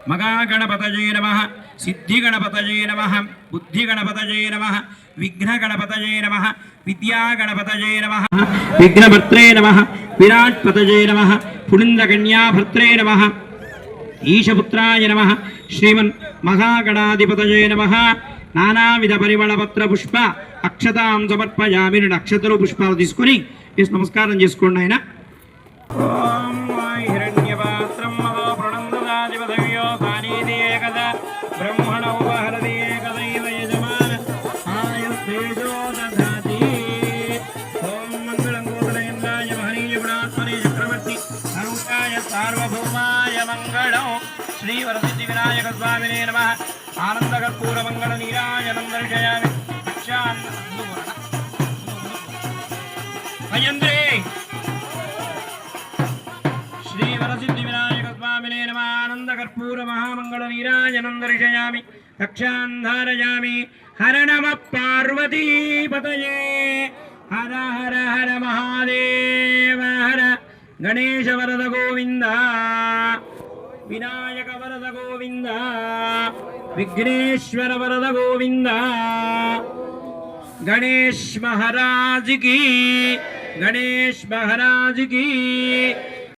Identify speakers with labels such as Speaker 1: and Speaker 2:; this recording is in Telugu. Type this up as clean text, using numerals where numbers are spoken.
Speaker 1: మగాగణపతయే నమః సిద్ధిగణపతయే నమః బుద్ధిగణపతయే నమః విఘ్నగణపతయే నమః విద్యాగణపతయే నమః విఘ్నభర్త్రే నమః విరాట్పతయే నమః పుణ్యకన్యాభర్త్రే నమః ఈశపుత్రాయ నమః శ్రీమన్ మహాగణాధిపతయే నమః నానావిధ పరిమళపత్ర పుష్ప అక్షతాం సమర్పయామి. అక్షతలు పుష్పాలు తీసుకొని నమస్కారం చేసుకోండి ఆయన. ఓం హిరణ్యపాత్రం మహాప్రణందదాధిపతయో సానీతి ఏకదా బ్రహ్మణ ఉపహరతి ఏకదైవ యజమాన ఆయస్తేజో దధాతి. ఓం మంగళం గోకులయందాయ మహనీయ గుణాత్మనే చక్రవర్తి అరుణాయ సార్వభౌమాయ మంగళం. శ్రీ వరసిద్ధి వినాయక స్వామినే నమః. ఆనందకర్పూర మంగళ నీరాజనం దర్శయామి. భయంద్రే శ్రీ వరసిద్ధి వినాయక స్వామినే నమః. ఆనందకర్పూర మహామంగళ నీరాజనం దర్శయామి. కక్షాంధారయామి. హర నమః పార్వతీపతయే. హర హర హర మహాదేవ హర. గణేశ వరద గోవింద, వినాయక వరద గోవింద, విఘ్నేశ్వర వరద గోవింద. గణేష్ మహారాజ్ కీ, గణేష్ మహారాజ్ కీ.